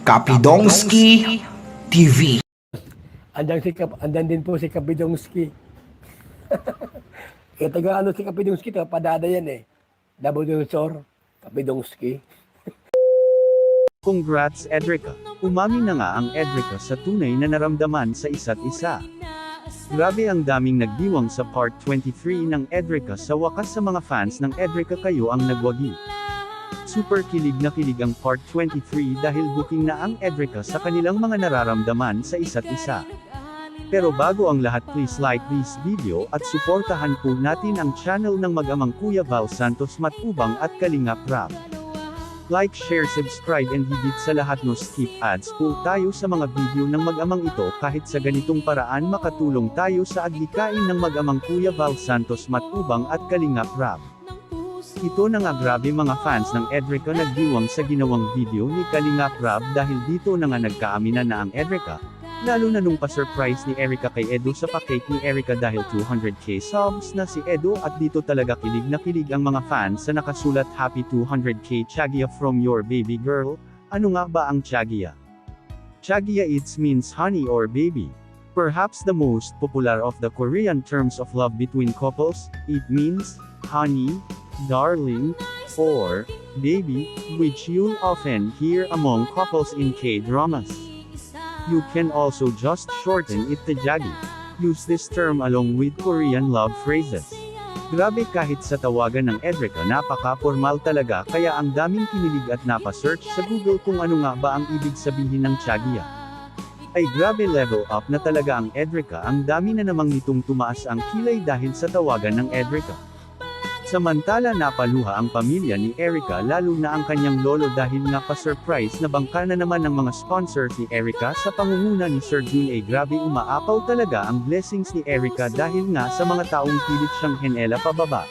Kapidongski TV. Andan din po si Kapidongski. Kaya taga ano si Kapidongski, taga Padada yan eh. Nabudunsor, Kapidongski. Congrats Edrica! Umamin na nga ang Edrica sa tunay na naramdaman sa isa't isa. Grabe ang daming nagdiwang sa part 23 ng Edrica. Sa wakas sa mga fans ng Edrica, kayo ang nagwagi. Super kilig na kilig ang part 23 dahil booking na ang Edrica sa kanilang mga nararamdaman sa isa't isa. Pero bago ang lahat, please like this video at suportahan po natin ang channel ng mag-amang Kuya Val Santos Matubang at Kalingap Rab. Like, share, subscribe and higit sa lahat no skip ads po tayo sa mga video ng mag-amang ito. Kahit sa ganitong paraan makatulong tayo sa adlikain ng mag-amang Kuya Val Santos Matubang at Kalingap Rab. Ito na nga, grabe mga fans ng Edrica nagdiwang sa ginawang video ni Kalingap Rab dahil dito na nga nagkaaminan na ang Edrica, lalo na nung pa-surprise ni Erica kay Edo sa pa-cake ni Erica dahil 200k subs na si Edo at dito talaga kilig na kilig ang mga fans sa nakasulat happy 200k Chagia from your baby girl. Ano nga ba ang Chagia? Chagia it means honey or baby. Perhaps the most popular of the Korean terms of love between couples, it means honey, darling, or baby, which you'll often hear among couples in K-dramas. You can also just shorten it to Jagi. Use this term along with Korean love phrases. Grabe, kahit sa tawagan ng Edrica napaka-formal talaga, kaya ang daming kinilig at napa-search sa Google kung ano nga ba ang ibig sabihin ng Chagia. Ay grabe, level up na talaga ang Edrica, ang dami na namang nitong tumaas ang kilay dahil sa tawagan ng Edrica. Samantala napaluha ang pamilya ni Erica, lalo na ang kanyang lolo dahil nga pa-surprise na bangka na naman ng mga sponsors ni Erica sa pangunguna ni Sir Jun. Ay grabe, umaapaw talaga ang blessings ni Erica dahil nga sa mga taong pilit siyang henela pababa.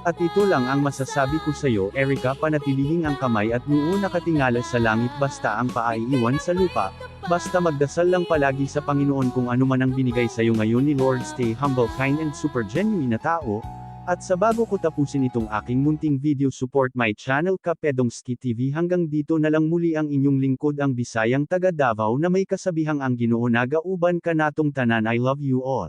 At ito lang ang masasabi ko sa'yo, Erica, panatilihing ang kamay at noo nakatingala sa langit, basta ang paa iiwan sa lupa. Basta magdasal lang palagi sa Panginoon kung ano man ang binigay sa'yo ngayon ni Lord. Stay humble, kind and super genuine na tao. At sa bago ko tapusin itong aking munting video, support my channel Kapidongski TV. Hanggang dito na lang muli ang inyong lingkod, ang Bisayang taga Davao na may kasabihang ang Ginoo nagauban ka natong tanan. I love you all.